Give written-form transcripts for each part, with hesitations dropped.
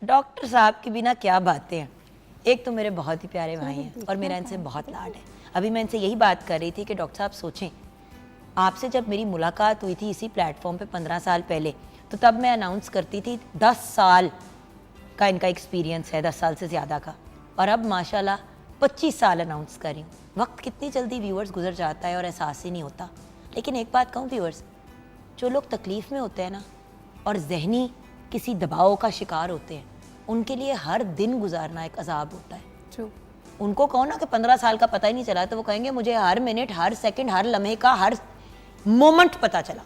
Doctor साहब की बिना क्या बातें हैं। एक तो मेरे बहुत ही प्यारे भाई हैं और मेरा इनसे बहुत लाड है। अभी मैं इनसे यही बात कर रही थी कि डॉक्टर साहब सोचें, आपसे जब मेरी मुलाकात हुई थी इसी प्लेटफॉर्म पे 15 साल पहले, तो तब मैं अनाउंस करती थी 10 साल का इनका एक्सपीरियंस है, 10 साल से ज़्यादा का, और अब माशाल्लाह 25 साल अनाउंस कर रही हूँ। वक्त कितनी जल्दी व्यूअर्स गुजर जाता है और एहसास ही नहीं होता। लेकिन एक बात कहूँ व्यूअर्स, जो लोग तकलीफ़ में होते हैं ना और जहनी किसी दबाव का शिकार होते हैं, उनके लिए हर दिन गुजारना एक अजाब होता है। True. उनको कहो ना कि 15 साल का पता ही नहीं चला, तो वो कहेंगे मुझे हर मिनट, हर सेकंड, हर लम्हे का हर मोमेंट पता चला।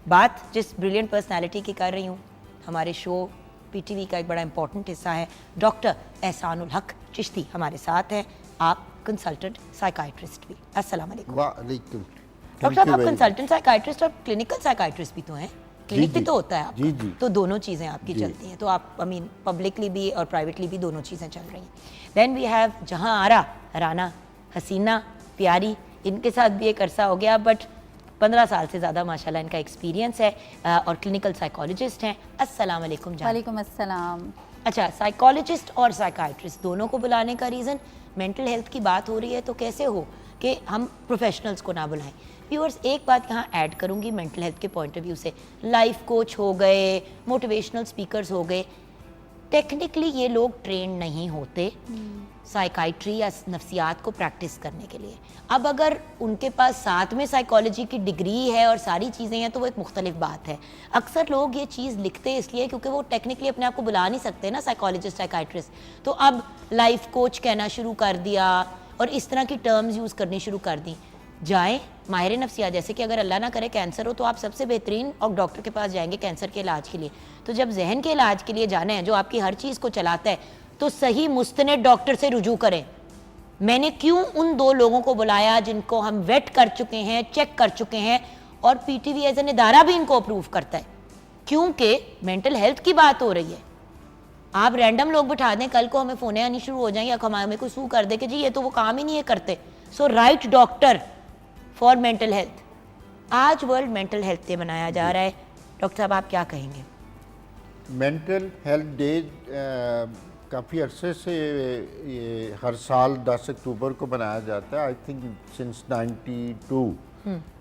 बात जिस ब्रिलियंट पर्सनालिटी की कर रही हूँ, हमारे शो पीटीवी का एक बड़ा इंपॉर्टेंट हिस्सा है, डॉक्टर एहसानुल हक चिश्ती हमारे साथ हैं। आप कंसल्टेंट साइकाइट्रिस्ट भी। अस्सलाम वालेकुम। वालेकुम। डॉक्टर साहब, आप कंसल्टेंट साइकाइट्रिस्ट और क्लिनिकल साइकाइट्रिस्ट भी तो हैं, क्लिनिक भी तो होता है आपका। जी, जी। तो दोनों चीज़ें आपकी चलती हैं, तो आप पब्लिकली भी और प्राइवेटली भी दोनों चीज़ें चल रही हैं। देन वी हैव जहां आरा राना, हसीना प्यारी, इनके साथ भी एक अरसा हो गया, बट 15 साल से ज़्यादा माशाल्लाह इनका एक्सपीरियंस है और क्लिनिकल साइकोलॉजिस्ट हैं। अस्सलाम वालेकुम जान। वालेकुम अस्सलाम। अच्छा, साइकोलॉजिस्ट और साइकाइट्रिस्ट दोनों को बुलाने का रीज़न, मेंटल हेल्थ की बात हो रही है तो कैसे हो कि हम प्रोफेशनल्स को ना बुलाएं। व्यूअर्स, एक बात यहाँ ऐड करूँगी मेंटल हेल्थ के पॉइंट ऑफ व्यू से, लाइफ कोच हो गए, मोटिवेशनल स्पीकर्स हो गए, टेक्निकली ये लोग ट्रेन नहीं होते साइकाइट्री या नफ्सियात को प्रैक्टिस करने के लिए। अब अगर उनके पास साथ में साइकोलॉजी की डिग्री है और सारी चीज़ें हैं तो वो एक मुख्तलिफ बात है। अक्सर लोग ये चीज़ लिखते इसलिए क्योंकि वो टेक्निकली अपने आप को बुला नहीं सकते ना साइकोलॉजिस्ट साइकाइट्रिस्ट, तो अब लाइफ कोच कहना शुरू कर दिया और इस तरह की टर्म्स यूज़ करनी शुरू कर दी। जाएं माहिर नफ्सियात, जैसे कि अगर अल्लाह ना करे कैंसर हो तो आप सबसे बेहतरीन और डॉक्टर के पास जाएंगे कैंसर के इलाज के लिए। तो जब जहन के इलाज के लिए जाना है जो आपकी हर चीज़ को चलाता है, तो सही मुस्तनद डॉक्टर से रुजू करें। मैंने क्यों उन दो लोगों को बुलाया जिनको हम वेट कर चुके हैं, चेक कर चुके हैं, और पीटीवी एज एन इदारा भी इनको अप्रूव करता है, क्योंकि मेंटल हेल्थ की बात हो रही है। आप रैंडम लोग बिठा दें, कल को हमें फ़ोनें आनी शुरू हो जाएंगी, हमें कोई सू कर दे कि जी ये तो वो काम ही नहीं है करते। So right doctor for mental health. आज वर्ल्ड मेंटल हेल्थ डे मनाया जा रहा है। डॉक्टर साहब, आप क्या कहेंगे? मेंटल हेल्थ डे काफ़ी अरसे से ये हर साल 10 अक्टूबर को मनाया जाता है, आई थिंक सिंस 92,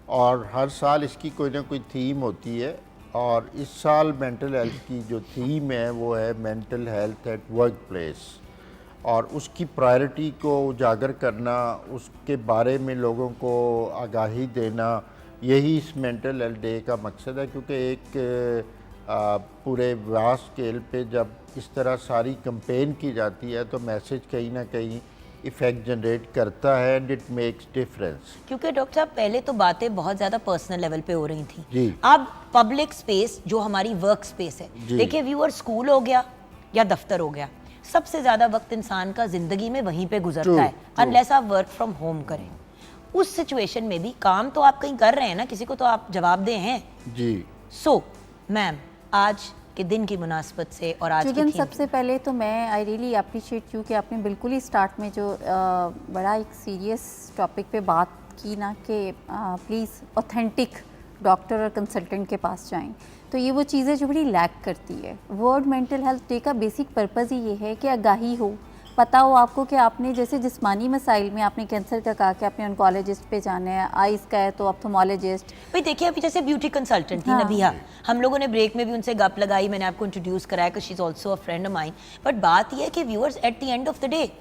और हर साल इसकी कोई ना कोई थीम होती है। और इस साल मेंटल हेल्थ की जो थीम है वो है mental health at work place, और उसकी प्रायोरिटी को उजागर करना, उसके बारे में लोगों को आगाही देना, यही इस मेंटल हेल्थ डे का मकसद है। क्योंकि एक पूरे वास्ट स्केल पे जब इस तरह सारी कंपेन की जाती है तो मैसेज कहीं ना कहीं इफ़ेक्ट जनरेट करता है एंड इट मेक्स डिफरेंस। क्योंकि डॉक्टर साहब पहले तो बातें बहुत ज़्यादा पर्सनल लेवल पे हो रही थी जी। अब पब्लिक स्पेस जो हमारी वर्क स्पेस है, देखिए व्यूअर, स्कूल हो गया या दफ्तर हो गया, सबसे ज़्यादा वक्त इंसान का ज़िंदगी में वहीं पे गुजरता है, अनलेस आप वर्क फ्रॉम होम करें। उस सिचुएशन में भी काम तो आप कहीं कर रहे हैं ना, किसी को तो आप जवाबदेह हैं जी। सो मैम, आज के दिन की मुनासबत से और आज की सबसे पहले तो मैं आई रियली अप्रिशिएट यू कि आपने बिल्कुल ही स्टार्ट में जो बड़ा एक सीरियस टॉपिक पे बात की ना कि प्लीज़ ऑथेंटिक डॉक्टर और कंसल्टेंट के पास जाएं। तो ये वो चीज़ें जो बड़ी लैक करती है। वर्ल्ड मेंटल हेल्थ डे का बेसिक पर्पज़ ही ये है कि आगाही हो, पता हो आपको कि आपने जैसे जिस्मानी मसाइल में आपने कैंसर का कहा कि आपने ऑन्कोलॉजिस्ट पे जाना है, आइज़ का है तो ऑप्थेमोलॉजिस्ट। भाई देखिए, अभी जैसे ब्यूटी कंसल्टेंट थी नबिहा, हम लोगों ने ब्रेक में भी उनसे गप लगाई, मैंने आपको इंट्रोड्यूस कराया कि she is also a friend of mine. But बात यह है कि viewers at the end of the day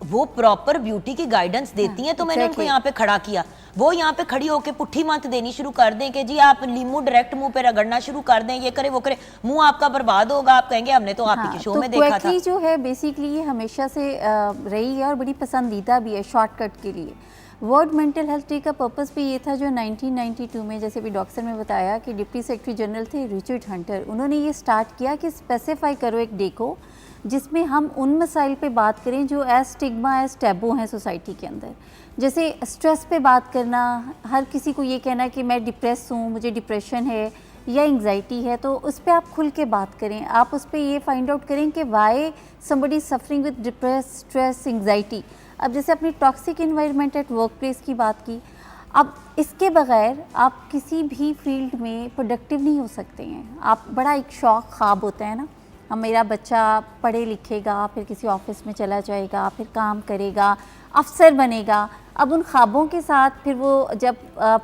वो प्रॉपर ब्यूटी की गाइडेंस देती हैं, तो मैंने उनको यहाँ पे खड़ा किया। वो यहाँ पे खड़ी होकर पुट्ठी मत देनी शुरू कर दें कि जी आप लीमू डायरेक्ट मुंह पे रगड़ना शुरू कर दें, ये करे वो करे, मुंह आपका बर्बाद होगा, आप कहेंगे हमने तो आप ही के शो में देखा था। जो है बेसिकली ये हमेशा से रही है और बड़ी पसंदीदा भी है शॉर्टकट के लिए। वर्ल्ड मेंटल हेल्थ डे का पर्पस भी ये था जो 1992 में, जैसे भी डॉक्टर ने बताया कि डिप्टी सेक्रेटरी जनरल थे रिचर्ड हंटर, उन्होंने ये स्टार्ट किया कि स्पेसिफाई करो एक डे को जिसमें हम उन मसाइल पे बात करें जो एज स्टिग्मा एज टैबू हैं सोसाइटी के अंदर। जैसे स्ट्रेस पे बात करना, हर किसी को ये कहना कि मैं डिप्रेस हूँ, मुझे डिप्रेशन है या एंग्जाइटी है, तो उस पर आप खुल के बात करें। आप उस पर ये फाइंड आउट करें कि why somebody suffering with depress, stress, anxiety. अब जैसे अपनी toxic environment at work place की बात की, अब इसके बगैर आप किसी भी फील्ड में प्रोडक्टिव नहीं हो सकते हैं। आप बड़ा एक शौक ख्वाब होता है ना, हम मेरा बच्चा पढ़े लिखेगा, फिर किसी ऑफिस में चला जाएगा, फिर काम करेगा, अफसर बनेगा। अब उन ख्वाबों के साथ फिर वो जब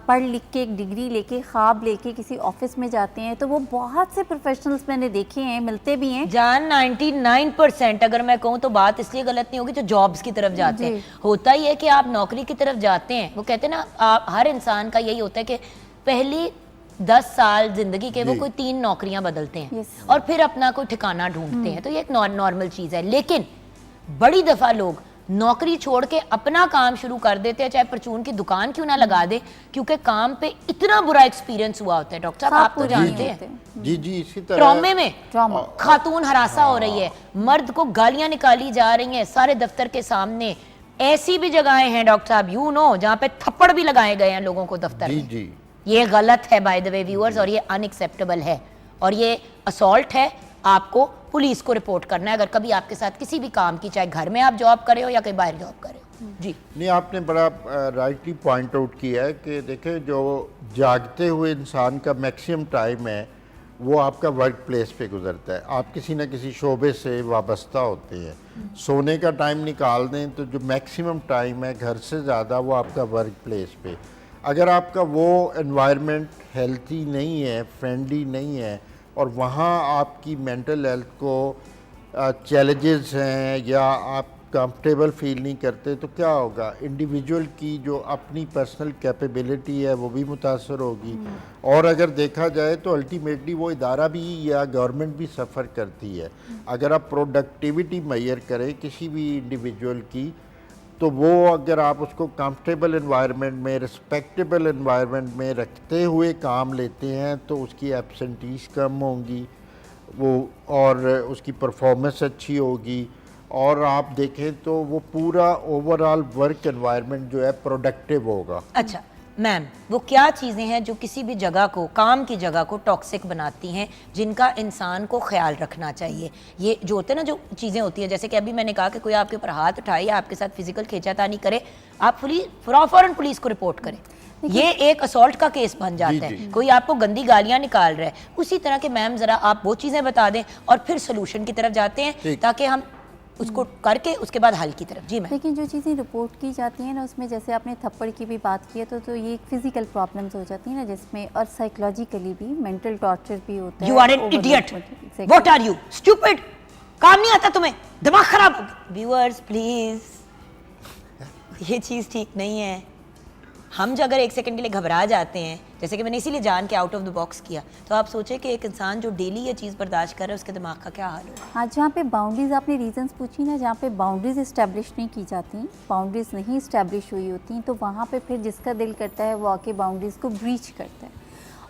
पढ़ लिख के एक डिग्री लेके ख्वाब लेके किसी ऑफिस में जाते हैं, तो वो बहुत से प्रोफेशनल्स मैंने देखे हैं, मिलते भी हैं। जान 99% अगर मैं कहूँ तो बात इसलिए गलत नहीं होगी जो जॉब्स की तरफ जाते हैं। होता ही है कि आप नौकरी की तरफ जाते हैं, वो कहते हैं ना, आप हर इंसान का यही होता है कि पहली 10 साल जिंदगी के वो कोई 3 नौकरियां बदलते हैं और फिर अपना कोई ठिकाना ढूंढते हैं, तो ये एक नॉर्मल चीज है। लेकिन बड़ी दफा लोग नौकरी छोड़ के अपना काम शुरू कर देते हैं, चाहे परचून की दुकान क्यों ना लगा दे, क्योंकि काम पे इतना बुरा एक्सपीरियंस हुआ होता है। डॉक्टर साहब आप तो जानते हैं, जी जी, इसी तरह ट्रॉमे में खातून हरासा हो रही है, मर्द को गालियां निकाली जा रही हैं सारे दफ्तर के सामने। ऐसी भी जगहें हैं डॉक्टर साहब, यू नो, जहाँ पे थप्पड़ भी लगाए गए हैं लोगों को दफ्तर में। जी। ये गलत है बाय द वे व्यूअर्स, और ये अनएक्सेप्टेबल है, और ये असॉल्ट है। आपको पुलिस को रिपोर्ट करना है अगर कभी आपके साथ किसी भी काम की, चाहे घर में आप जॉब करे हो या कहीं बाहर जॉब करे हो। जी नहीं, आपने बड़ा राइटली पॉइंट आउट किया है कि देखें, जो जागते हुए इंसान का मैक्सिमम टाइम है वो आपका वर्क प्लेस पे गुजरता है। आप किसी न किसी शोबे से वाबस्ता होते हैं। सोने का टाइम निकाल दें तो जो मैक्सिमम टाइम है घर से ज़्यादा वो आपका वर्क प्लेस पे। अगर आपका वो एनवायरनमेंट हेल्थी नहीं है, फ्रेंडली नहीं है, और वहाँ आपकी मेंटल हेल्थ को चैलेंजेस हैं या आप कंफर्टेबल फील नहीं करते, तो क्या होगा? इंडिविजुअल की जो अपनी पर्सनल कैपेबिलिटी है वो भी मुतासर होगी। और अगर देखा जाए तो अल्टीमेटली वो इदारा भी या गवर्नमेंट भी सफ़र करती है। अगर आप प्रोडक्टिविटी मेजर करें किसी भी इंडिविजुअल की, तो वो अगर आप उसको कंफर्टेबल एनवायरनमेंट में, रिस्पेक्टेबल एनवायरनमेंट में रखते हुए काम लेते हैं तो उसकी एब्सेंटीज कम होंगी वो, और उसकी परफॉर्मेंस अच्छी होगी, और आप देखें तो वो पूरा ओवरऑल वर्क एनवायरनमेंट जो है प्रोडक्टिव होगा। अच्छा मैम, वो क्या चीज़ें हैं जो किसी भी जगह को, काम की जगह को टॉक्सिक बनाती हैं, जिनका इंसान को ख्याल रखना चाहिए? ये जो होते हैं ना, जो चीज़ें होती हैं, जैसे कि अभी मैंने कहा कि कोई आपके ऊपर हाथ उठाए या आपके साथ फिजिकल खींचातानी करे, आप फौरन पुलिस को रिपोर्ट करें। ये एक असॉल्ट का केस बन जाता है। कोई आपको गंदी गालियां निकाल रहा है, उसी तरह के मैम ज़रा आप वो चीज़ें बता दें और फिर सोल्यूशन की तरफ जाते हैं, ताकि हम उसको करके उसके बाद हल की तरफ। जी मैम। लेकिन जो चीज़ें रिपोर्ट की जाती हैं ना, उसमें जैसे आपने थप्पड़ की भी बात की है, तो ये फिजिकल प्रॉब्लम्स हो जाती हैं ना, जिसमें और साइकोलॉजिकली भी मेंटल टॉर्चर भी होता है। You are an idiot, what are you stupid, काम नहीं आता तुम्हें, दिमाग खराब। व्यूअर्स प्लीज, ये चीज़ ठीक नहीं है। हम जो अगर एक सेकंड के लिए घबरा जाते हैं, जैसे कि मैंने इसीलिए जान के आउट ऑफ द बॉक्स किया, तो आप सोचें कि एक इंसान जो डेली ये चीज़ बर्दाश्त कर रहा है उसके दिमाग का क्या हाल होगा। हाँ, जहाँ पे बाउंड्रीज, आपने रीजंस पूछी ना, जहाँ पे बाउंड्रीज इस्टेब्लिश नहीं की जाती, बाउंड्रीज नहीं इस्टेब्लिश हुई होती, तो वहाँ पे फिर जिसका दिल करता है वो आके बाउंड्रीज को ब्रीच करता है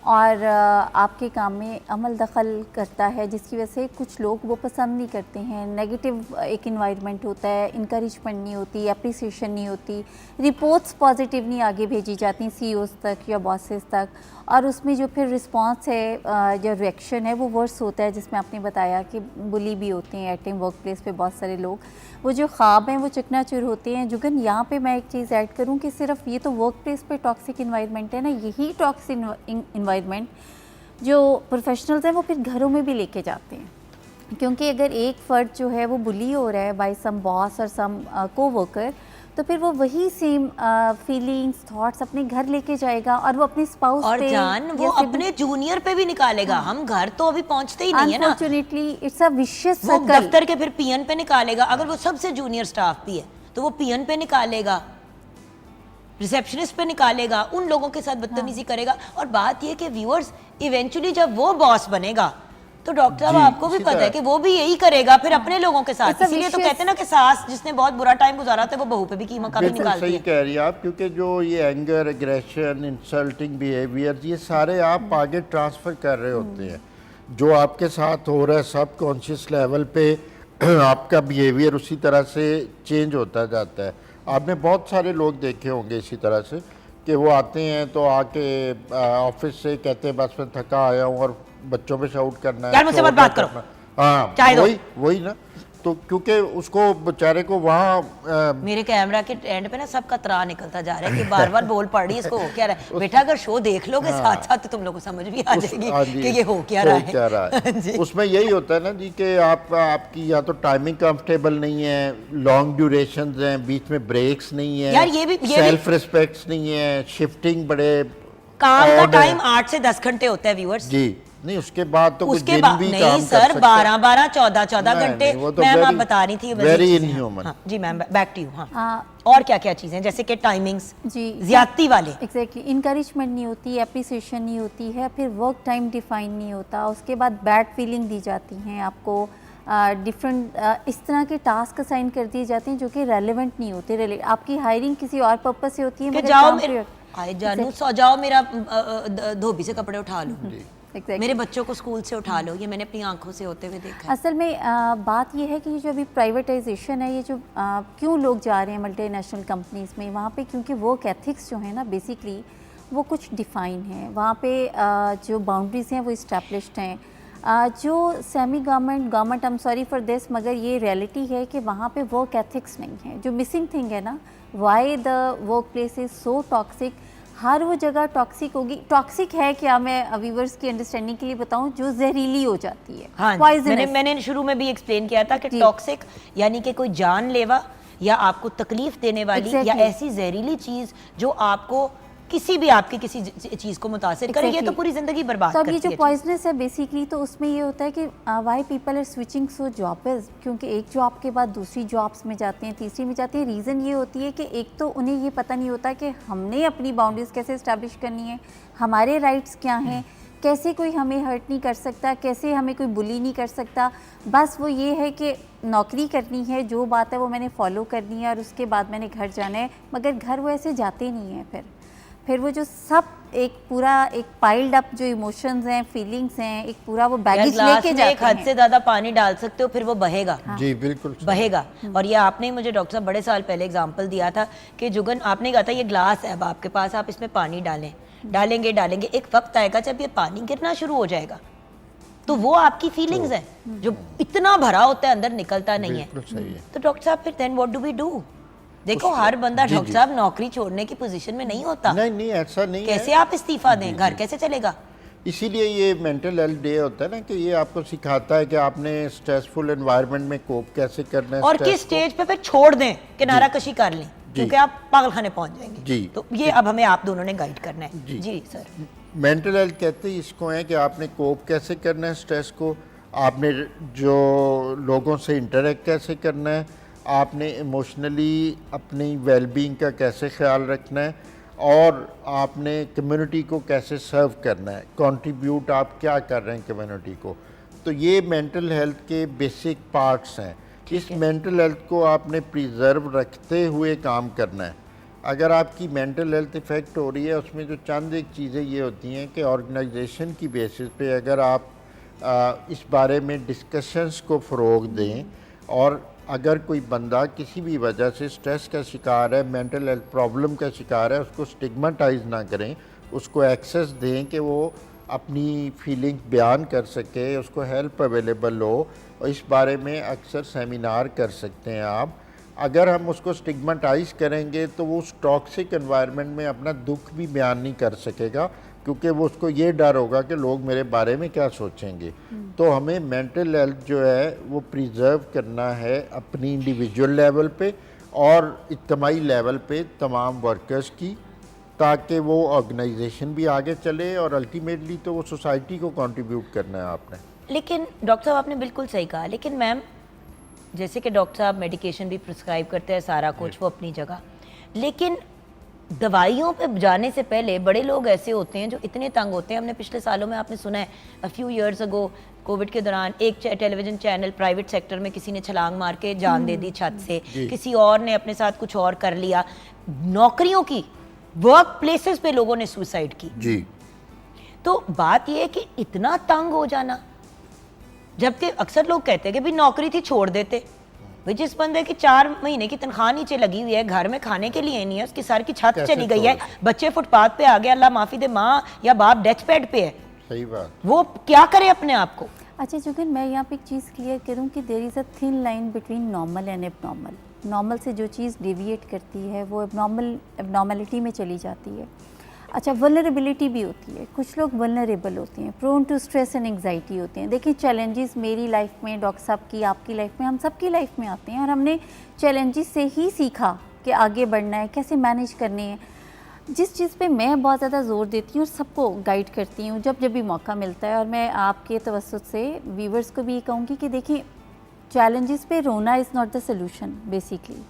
और आपके काम में अमल दखल करता है, जिसकी वजह से कुछ लोग वो पसंद नहीं करते हैं। नेगेटिव एक इन्वायरमेंट होता है, इंकरेजमेंट नहीं होती, अप्रिसिएशन नहीं होती, रिपोर्ट्स पॉजिटिव नहीं आगे भेजी जाती सीईओज़ तक या बॉसेस तक, और उसमें जो फिर रिस्पांस है, जो रिएक्शन है, वो वर्स होता है, जिसमें आपने बताया कि बुली भी होते हैं एट टाइम वर्क प्लेस पे बहुत सारे लोग। वो जो ख्वाब हैं वो चकनाचूर होते हैं। जुगन, यहाँ पे मैं एक चीज़ ऐड करूँ कि सिर्फ ये तो वर्क प्लेस पे टॉक्सिक इन्वायरमेंट है ना, यही टॉक्सिक इन्वायरमेंट जो प्रोफेशनल्स हैं वो फिर घरों में भी लेके जाते हैं। क्योंकि अगर एक फ़र्द जो है वो बुली हो रहा है बाय सम बॉस और सम कोवर्कर, तो फिर वो वही सेम फीलिंग्स, थॉट्स अपने घर लेके जाएगा और वो अपने स्पाउस और पे, जान वो अपने जूनियर पे भी निकालेगा। हम घर तो अभी पहुंचते ही नहीं है ना, अनफॉर्चुनेटली इट्स अ विशियस वो सर्कल। दफ्तर के फिर पीएन पे निकालेगा, अगर वो सबसे जूनियर स्टाफ भी है तो वो पीएन पे निकालेगा, रिसेप्शनिस्ट पे निकालेगा, उन लोगों के साथ बदतमीजी करेगा। और बात ये कि व्यूअर्स, इवेंचुअली जब वो बॉस बनेगा तो डॉक्टर साहब आपको भी पता है कि वो भी यही करेगा फिर अपने लोगों के साथ। इसीलिए तो कहते हैं ना कि सास जिसने बहुत बुरा टाइम गुजारा था वो बहू पे भी कीमा कभी निकालती है। सही कह रही है आप, क्योंकि जो ये एंगर, एग्रेशन, इंसल्टिंग बिहेवियर, ये सारे आप आगे ट्रांसफ़र कर रहे होते हैं। जो आपके साथ हो रहा है सब कॉन्शियस लेवल पे आपका बिहेवियर उसी तरह से चेंज होता जाता है। आपने बहुत सारे लोग देखे होंगे इसी तरह से कि वो आते हैं तो आके ऑफिस से कहते हैं बस मैं थका आया हूँ और बच्चों पे शाउट करना है, यार मुझसे मत बात करो, हाँ चाय दो। वही ना। तो क्योंकि उसको बेचारे को वहाँ मेरे कैमरा के एंड पे ना सबका त्राह निकलता जा रहा है कि बार बार बोल पड़ रही है, इसको हो क्या रहा है। बेटा अगर शो देख लोगे साथ साथ तो तुम लोग को समझ भी आ जाएगी कि ये हो क्या रहा है। उसमें यही होता है ना जी कि आपकी या तो टाइमिंग कंफर्टेबल नहीं है, लॉन्ग ड्यूरेशन हैं, बीच में ब्रेक्स नहीं है यार, सेल्फ रिस्पेक्ट नहीं है, शिफ्टिंग बड़े काम का टाइम 8 से 10 घंटे होता है व्यूअर्स जी। नहीं उसके बाद तो उसके दिन बाद भी नहीं काम सर, कर सकते 12 14 घंटे। मैम आप बता रही थी वेरी इनह्यूमन। हाँ, जी मैम बैक टू यू। हाँ, और क्या क्या चीजें जैसे कि टाइमिंग्स जी ज्यादती वाले एग्जैक्टली इंकरेजमेंट नहीं होती, एप्रिसिएशन नहीं होती है, फिर वर्क टाइम डिफाइन नहीं होता, उसके बाद बैड फीलिंग दी जाती हैं आपको, डिफरेंट इस तरह के टास्क असाइन कर दिए जाते हैं जो कि रेलेवेंट नहीं होते। आपकी हायरिंग किसी और पर्पस से होती है, कि मगर जाओ काम मेरे आए जानू सो जाओ मेरा धोबी से कपड़े उठा लो, Exactly. मेरे बच्चों को स्कूल से उठा लो, ये मैंने अपनी आंखों से होते हुए देखा है। असल में बात ये है कि ये जो अभी प्राइवेटाइजेशन है, ये जो क्यों लोग जा रहे हैं मल्टीनेशनल कंपनीज़ में, वहाँ पे क्योंकि वर्क एथिक्स जो है ना बेसिकली वो कुछ डिफ़ाइन है, वहाँ पे जो बाउंड्रीज़ हैं वो इस्टेब्लिश्ड हैं। जो semi government I am sorry for this, मगर ये रियलिटी है कि वहाँ पे वर्क एथिक्स नहीं है। जो मिसिंग थिंग है ना, why the workplace is so toxic, हर वो जगह टॉक्सिक होगी। टॉक्सिक है क्या, मैं व्यूअर्स की अंडरस्टैंडिंग के लिए बताऊं, जो जहरीली हो जाती है। हाँ, मैंने शुरू में भी एक्सप्लेन किया था कि टॉक्सिक यानी कि कोई जानलेवा या आपको तकलीफ देने वाली या ऐसी जहरीली चीज जो आपको किसी भी आपकी किसी चीज को मुतासिर करे, ये तो पूरी जिंदगी बर्बाद करती है। ये जो पॉइजनस है बेसिकली, तो उसमें ये होता है कि why people are switching so jobs, क्योंकि एक जॉब के बाद दूसरी जॉब्स में जाते हैं, तीसरी में जाते हैं। रीज़न ये होती है कि एक तो उन्हें ये पता नहीं होता कि हमने अपनी बाउंड्रीज कैसे इस्टेब्लिश करनी है, हमारे राइट्स क्या हैं, कैसे कोई हमें हर्ट नहीं कर सकता, कैसे हमें कोई बुली नहीं कर सकता। बस वो ये है कि नौकरी करनी है, जो बात है वो मैंने फॉलो करनी है और उसके बाद मैंने घर जाना है। मगर घर वो ऐसे जाते नहीं हैं। फिर वो जो सब एक पूरा एक पाइल्ड अप जो इमोशंस हैं, फीलिंग्स हैं, एक पूरा वो बैगेज लेके जाते हैं। एक हद से ज्यादा पानी डाल सकते हो, फिर वो बहेगा। हाँ। जी बिल्कुल बहेगा। और ये आपने ही मुझे डॉक्टर साहब बड़े साल पहले एग्जांपल दिया था कि जुगन आपने कहा था ये ग्लास है अब आपके पास, आप इसमें पानी डालेंगे, एक वक्त आएगा जब ये पानी गिरना शुरू हो जाएगा, तो वो आपकी फीलिंग्स है जो इतना भरा होता है अंदर निकलता नहीं है। तो डॉक्टर साहब फिर then what do we do? देखो हर बंदा डॉक्टर साहब नौकरी छोड़ने की पोजीशन में नहीं होता। नहीं ऐसा नहीं है। कैसे आप इस्तीफा दें, घर कैसे चलेगा? इसीलिए ये मेंटल हेल्थ डे होता है ना, कि ये आपको सिखाता है कि आपने स्ट्रेसफुल एनवायरनमेंट में कोप कैसे करना है, और किस स्टेज पे फिर छोड़ दें, किनारा कशी कर लें, क्योंकि आप पागल खाने पहुंच जाएंगे। जी तो ये अब हमें आप दोनों ने गाइड करना है। जी सर। मेंटल हेल्थ कहते हैं इसको है कि आपने कोप कैसे करना है स्ट्रेस को, आपने जो लोगों से इंटरेक्ट कैसे करना है, आपने इमोशनली अपनी वेलबींग का कैसे ख्याल रखना है, और आपने कम्युनिटी को कैसे सर्व करना है, कंट्रीब्यूट आप क्या कर रहे हैं कम्युनिटी को। तो ये मेंटल हेल्थ के बेसिक पार्ट्स हैं। इस मेंटल हेल्थ को आपने प्रिजर्व रखते हुए काम करना है। अगर आपकी मेंटल हेल्थ इफ़ेक्ट हो रही है, उसमें जो चंद एक चीज़ें ये होती हैं कि ऑर्गेनाइजेशन की बेसिस पे अगर आप इस बारे में डिस्कशंस को फ़रोग दें, और अगर कोई बंदा किसी भी वजह से स्ट्रेस का शिकार है, मेंटल हेल्थ प्रॉब्लम का शिकार है, उसको स्टिग्माटाइज ना करें, उसको एक्सेस दें कि वो अपनी फीलिंग बयान कर सके, उसको हेल्प अवेलेबल हो। और इस बारे में अक्सर सेमिनार कर सकते हैं आप। अगर हम उसको स्टिग्माटाइज करेंगे तो वो उस टॉक्सिक एनवायरनमेंट में अपना दुख भी बयान नहीं कर सकेगा, क्योंकि वो उसको ये डर होगा कि लोग मेरे बारे में क्या सोचेंगे। तो हमें मेंटल हेल्थ जो है वो प्रिजर्व करना है अपनी इंडिविजुअल लेवल पे और इज्तिमाई लेवल पे तमाम वर्कर्स की, ताकि वो ऑर्गेनाइजेशन भी आगे चले और अल्टीमेटली तो वो सोसाइटी को कंट्रीब्यूट करना है आपने। लेकिन डॉक्टर साहब आपने बिल्कुल सही कहा, लेकिन मैम जैसे कि डॉक्टर साहब मेडिकेशन भी प्रिस्क्राइब करते हैं, सारा कुछ वो अपनी जगह, लेकिन दवाइयों पे जाने से पहले बड़े लोग ऐसे होते हैं जो इतने तंग होते हैं। हमने पिछले सालों में आपने सुना है, a few years ago Covid के दौरान एक टेलीविजन चैनल प्राइवेट सेक्टर में किसी ने छलांग मार के जान दे दी छत से, किसी और ने अपने साथ कुछ और कर लिया। नौकरियों की, वर्क प्लेसेस पे लोगों ने सुसाइड की। जी। तो बात यह है कि इतना तंग हो जाना, जबकि अक्सर लोग कहते हैं कि भी नौकरी थी छोड़ देते। भाई जिस बंदे की 4 महीने की तनख्वाह नीचे लगी हुई है, घर में खाने के लिए नहीं है, उसकी सर की छत चली गई है, बच्चे फुटपाथ पे आ गए, अल्लाह माफी दे, माँ या बाप डेथ बेड पे है, सही बात। वो क्या करे अपने आप को? अच्छा जुगन, मैं यहाँ पे एक चीज़ क्लियर करूँ कि there is a thin line between normal and abnormal. Normal से जो चीज़ डेविएट करती है वो एबनॉर्मलिटी में चली जाती है। अच्छा, वल्नरेबिलिटी भी होती है, कुछ लोग वल्नरेबल होते हैं, prone to stress and anxiety होते हैं। देखिए चैलेंजेस मेरी लाइफ में, डॉक्टर साहब की, आपकी लाइफ में, हम सबकी लाइफ में आते हैं और हमने चैलेंजेस से ही सीखा कि आगे बढ़ना है, कैसे मैनेज करने हैं। जिस चीज़ पे मैं बहुत ज़्यादा ज़ोर देती हूँ और सबको गाइड करती हूँ जब जब भी मौका मिलता है, और मैं आपके तवज्जुह से व्यूवर्स को भी ये कहूँगी कि देखिए चैलेंजेस पे रोना is not the solution. Basically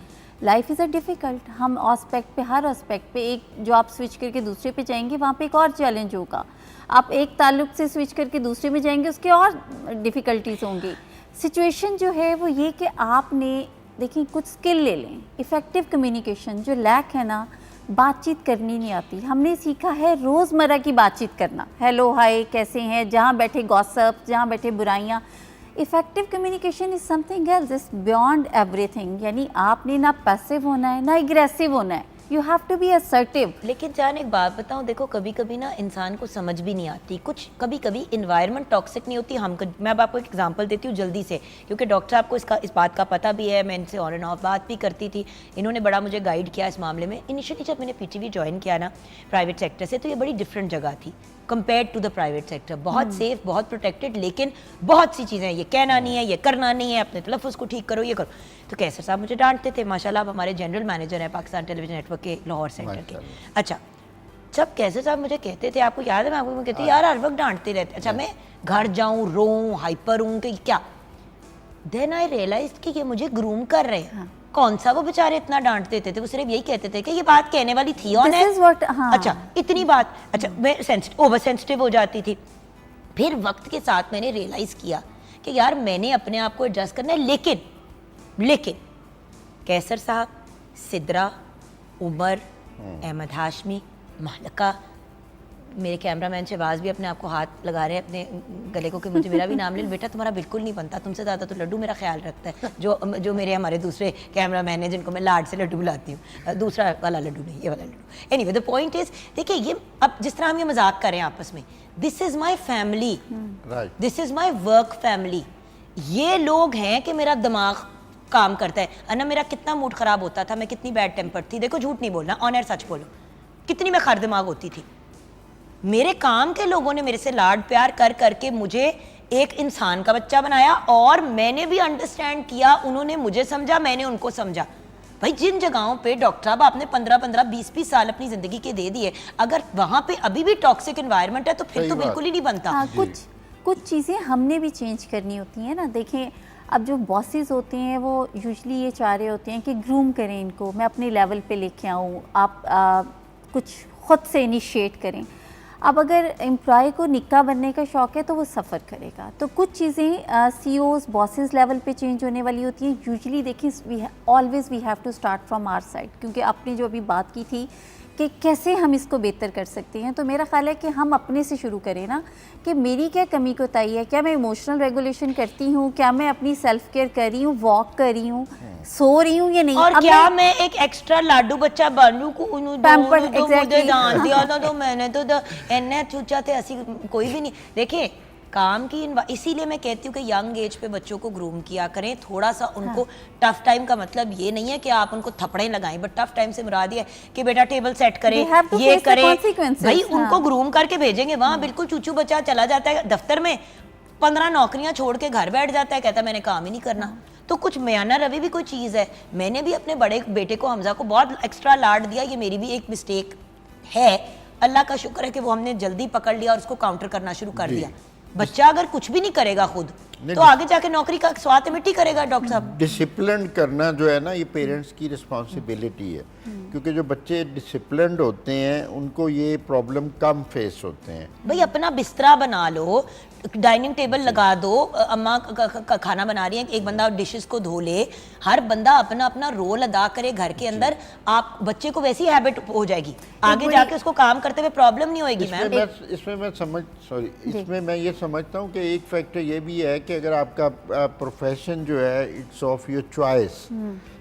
life is a difficult, हम एस्पेक्ट पे, हर एस्पेक्ट पे, एक जो आप स्विच करके दूसरे पे जाएंगे वहाँ पे एक और चैलेंज होगा, आप एक ताल्लुक से स्विच करके दूसरे में जाएंगे उसके और डिफ़िकल्टीज़ होंगी। सिचुएशन जो है वो ये कि आपने देखिए कुछ स्किल ले लें, इफ़ेक्टिव कम्युनिकेशन जो लैक है ना, बातचीत करनी नहीं आती। हमने सीखा है रोज़मर्रा की बातचीत करना, हेलो हाय कैसे हैं, जहाँ बैठे गॉसिप, जहाँ बैठे बुराइयाँ। Effective communication is something else, is beyond everything. यानी आपने ना पैसिव होना है ना एग्रेसिव होना है, you have to be assertive. लेकिन जान एक बात बताऊं, देखो कभी कभी ना इंसान को समझ भी नहीं आती, कुछ कभी कभी इन्वायरमेंट टॉक्सिक नहीं होती। मैं अब आपको एक एग्जांपल देती हूँ जल्दी से, क्योंकि डॉक्टर साहब को इस बात का पता भी है, मैं इनसे ऑन एंड ऑफ बात भी करती थी, इन्होंने बड़ा मुझे गाइड किया इस मामले में। इनिशियली जब मैंने पीटीवी ज्वाइन किया ना प्राइवेट सेक्टर से, तो ये बड़ी डिफरेंट जगह थी compare to the private sector. बहुत सेफ, बहुत प्रोटेक्टेड, लेकिन बहुत सी चीज़ें ये कहना नहीं है, ये करना नहीं है, अपने तलफ़्फ़ुज़ को ठीक करो, ये करो। तो कैसर साहब मुझे डांटते थे, माशाल्लाह आप हमारे जनरल मैनेजर हैं पाकिस्तान टेलीविजन नेटवर्क के लाहौर सेंटर के। अच्छा, जब कैसर साहब मुझे कहते थे, आपको याद है मैं आपको कहती यार हर वक्त डांटते रहते, अच्छा मैं घर जाऊँ, रोऊँ, हाइपर हूँ कि क्या, देन आई रियलाइज कि ये मुझे ग्रूम कर रहे हैं। कौन सा वो बेचारे इतना डांट देते थे, वो सिर्फ यही कहते थे कि ये बात कहने वाली थी ऑन है। हाँ। अच्छा इतनी बात, अच्छा मैं ओवर सेंसिटिव हो जाती थी। फिर वक्त के साथ मैंने रियलाइज किया कि यार मैंने अपने आप को एडजस्ट करना है, लेकिन कैसर साहब, सिद्रा, उमर, अहमद हाशमी, महलका, मेरे कैमरामैन शहबाज भी अपने आप को हाथ लगा रहे हैं अपने गले को कि मुझे मेरा भी नाम ले, बेटा तुम्हारा बिल्कुल नहीं बनता, तुमसे ज़्यादा तो लड्डू मेरा ख्याल रखता है, जो मेरे हमारे दूसरे कैमरामैन हैं जिनको मैं लाड से लड्डू बुलाती हूँ, दूसरा वाला लड्डू नहीं, ये वाला laddoo. Anyway the point is, देखिए ये अब जिस तरह हम ये मजाक करें आपस में, this is my family, this is my work family. ये लोग हैं कि मेरा दिमाग काम करता है। अन्ना मेरा कितना मूड ख़राब होता था, मैं कितनी बैड टेम्पर थी, देखो झूठ नहीं बोलना, ऑन एयर सच बोलो, कितनी मैं खर दिमाग होती थी। मेरे काम के लोगों ने मेरे से लाड प्यार कर करके मुझे एक इंसान का बच्चा बनाया, और मैंने भी अंडरस्टैंड किया, उन्होंने मुझे समझा, मैंने उनको समझा। भाई जिन जगहों पे डॉक्टर साहब आपने 15-15, 20-20 साल अपनी ज़िंदगी के दे दिए, अगर वहाँ पे अभी भी टॉक्सिक एनवायरनमेंट है तो फिर तो बिल्कुल ही नहीं बनता। हाँ, कुछ चीज़ें हमने भी चेंज करनी होती हैं ना। देखें अब जो बॉसेस होते हैं वो यूजुअली ये चाह रहे होते हैं कि ग्रूम करें इनको, मैं अपने लेवल पे लेके आऊँ, आप कुछ खुद से इनिशिएट करें। अब अगर एम्प्लॉय को निक्का बनने का शौक़ है तो वो सफ़र करेगा। तो कुछ चीज़ें सीईओज, बॉसेस लेवल पे चेंज होने वाली होती हैं। यूजुअली देखिए always we have to start from our side, क्योंकि आपने जो अभी बात की थी कि कैसे हम इसको बेहतर कर सकते हैं, तो मेरा ख्याल है कि हम अपने से शुरू करें ना, कि मेरी क्या कमी कोताही है, क्या मैं इमोशनल रेगुलेशन करती हूँ, क्या मैं अपनी सेल्फ केयर कर रही हूँ, वॉक कर रही हूँ, सो रही हूँ या नहीं, और क्या मैं एक एक्स्ट्रा लाडू बच्चा बनूं को Pampered, exactly. जान दिया था तो मैंने तो एने चूचा थे ऐसी कोई भी नहीं। देखिए काम की इसीलिए मैं कहती हूँ कि यंग एज पे बच्चों को ग्रूम किया करें, थोड़ा सा उनको टफ टाइम का मतलब ये नहीं है कि आप उनको थप्पड़े लगाएं, बट टफ टाइम से मुराद ये है कि बेटा टेबल सेट करें, ये करें। भाई उनको ग्रूम करके भेजेंगे वहाँ, बिल्कुल चूचू बच्चा चला जाता है दफ्तर में, 15 नौकरियां छोड़ के घर बैठ जाता है, कहता है मैंने काम ही नहीं करना। तो कुछ म्याना रवि भी कोई चीज़ है। मैंने भी अपने बड़े बेटे को हमजा को बहुत एक्स्ट्रा लाड दिया, ये मेरी भी एक मिस्टेक है। अल्लाह का शुक्र है कि वो हमने जल्दी पकड़ लिया और उसको काउंटर करना शुरू कर दिया। बच्चा अगर कुछ भी नहीं करेगा खुद तो आगे जाके नौकरी का स्वाद मिट्टी करेगा। डॉक्टर साहब डिसिप्लिन करना जो है ना, ये पेरेंट्स की रिस्पॉन्सिबिलिटी है, क्योंकि जो बच्चे डिसिप्लिन्ड होते हैं उनको ये प्रॉब्लम कम फेस होते हैं। भाई अपना बिस्तरा बना लो, डाइनिंग टेबल लगा दो, अम्मा खाना बना रही है, एक बंदा डिशेस को धो ले, हर बंदा अपना अपना रोल अदा करे घर के अंदर, आप बच्चे को वैसी हैबिट हो जाएगी, आगे जाके उसको काम करते हुए प्रॉब्लम नहीं होगी। इसमें मैं ये समझता हूँ कि एक फैक्टर ये भी है कि अगर आपका प्रोफेशन जो है it's of your choice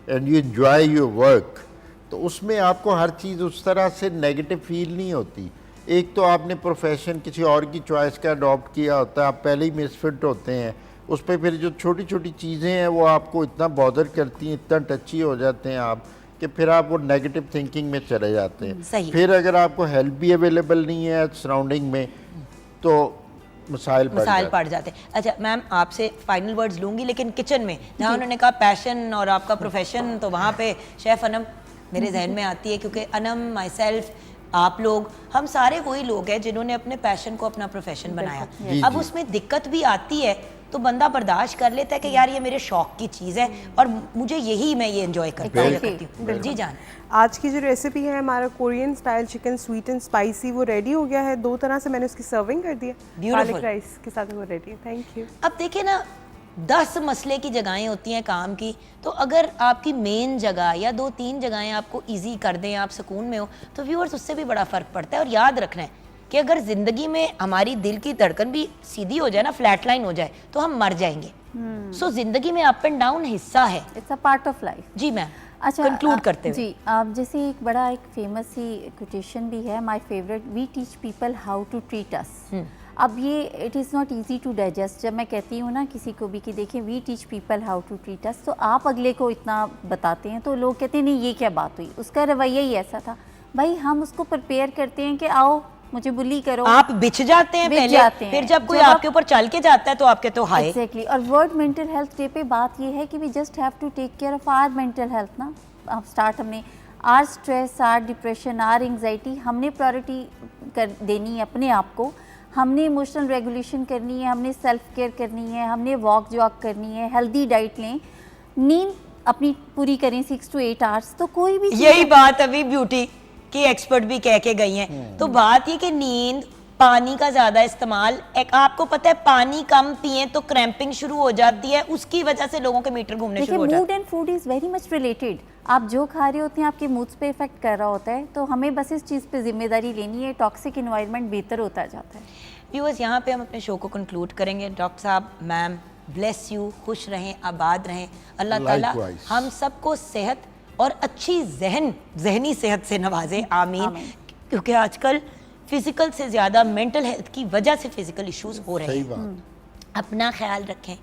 and you enjoy your work, तो उसमें आपको हर चीज़ उस तरह से नेगेटिव फील नहीं होती। एक तो आपने प्रोफेशन किसी और की चॉइस का अडॉप्ट किया होता है, आप पहले ही मिसफिट होते हैं, उस पर फिर जो छोटी छोटी चीज़ें हैं वो आपको इतना बॉदर करती हैं, इतना टची हो जाते हैं आप कि फिर आप वो नेगेटिव थिंकिंग में चले जाते हैं। सही। फिर अगर आपको हेल्प भी अवेलेबल नहीं है सराउंडिंग में तो मसाइल पड़ जाते हैं। अच्छा मैम, आपसे फाइनल वर्ड्स लूंगी, लेकिन किचन में जहाँ उन्होंने कहा पैशन और आपका प्रोफेशन, तो वहाँ पे शेफ अनम मेरे जहन में आती है, क्योंकि अनम, माई सेल्फ, आप लोग, हम सारे वही लोग हैं जिन्होंने अपने पैशन को अपना प्रोफेशन बनाया। जी, अब जी। उसमें दिक्कत भी आती है तो बंदा बर्दाश्त कर लेता है कि यार ये मेरे शौक की चीज़ है और मुझे यही, मैं ये एंजॉय करती हूँ। जी जान, आज की जो रेसिपी है हमारा Korean style chicken sweet and spicy, वो रेडी हो गया है। 2 तरह से मैंने उसकी सर्विंग कर दी है, Beautiful. पालक राइस के साथ वो रेडी है। Thank you. अब देखिए ना, 10 मसले की जगहें होती हैं काम की, तो अगर आपकी मेन जगह या 2-3 जगहें आपको इजी कर दें, आप सुकून में हो, तो व्यूअर्स उससे भी बड़ा फ़र्क पड़ता है। और याद रखना है कि अगर ज़िंदगी में हमारी दिल की धड़कन भी सीधी हो जाए ना, फ्लैट लाइन हो जाए, तो हम मर जाएंगे। सो ज़िंदगी में अप एंड डाउन हिस्सा है। It's a part of life. जी मैम, अच्छा, कंक्लूड करते हुए। जी, आप जैसे एक बड़ा एक फेमस ही कोटेशन भी है, my favourite, we teach people how to treat us. अब ये it is not easy to digest. जब मैं कहती हूँ ना किसी को भी कि देखें we teach people how to treat us, तो आप अगले को इतना बताते हैं तो लोग कहते हैं नहीं ये क्या बात हुई, उसका रवैया ही ऐसा था। भाई हम उसको प्रिपेयर करते हैं कि आओ मुझे बुली करो, आप बिछ जाते हैं बिछ पहले, जाते हैं। फिर जब कोई जब आप- आपके ऊपर चल के जाता है तो आपके तो हाय। एग्जैक्टली। और वर्ल्ड मेंटल हेल्थ डे पे बात ये है कि we just have to take care of our mental health ना। अब स्टार्ट हमने or stress, or depression, or anxiety, हमने प्रायोरिटी कर देनी है अपने आप को, हमने इमोशनल रेगुलेशन करनी है, हमने सेल्फ केयर करनी है, हमने वॉक जॉक करनी है, हेल्दी डाइट लें, नींद अपनी पूरी करें 6 to 8 आवर्स। तो कोई भी यही बात अभी ब्यूटी की एक्सपर्ट भी कह के गई हैं। तो बात ये कि नींद, पानी का ज्यादा इस्तेमाल, एक आपको पता है पानी कम पिए तो क्रैम्पिंग शुरू हो जाती है, उसकी वजह से लोगों के मीटर घूमने देखिए शुरू हो जाते mood and food is very much related. आप जो खा रहे होते हैं आपके मूड्स पे इफेक्ट कर रहा होता है, तो हमें बस इस चीज़ पे जिम्मेदारी लेनी है। टॉक्सिक इन्वायरमेंट बेहतर होता जाता है। व्यूअर्स, यहाँ पे हम अपने शो को कंक्लूड करेंगे। डॉक्टर साहब, मैम, ब्लेस यू, खुश रहें, आबाद रहें, अल्लाह ताला Likewise. हम सबको सेहत और अच्छी जहनी सेहत से नवाजे, आमीन। क्योंकि आजकल फिजिकल से ज़्यादा मेंटल हेल्थ की वजह से फिजिकल इश्यूज हो रहे सही हैं। बात। अपना ख्याल रखें,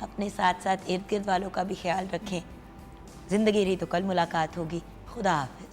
अपने साथ साथ इर्द गिर्द वालों का भी ख्याल रखें। ज़िंदगी रही तो कल मुलाकात होगी। खुदा हाफ़िज़।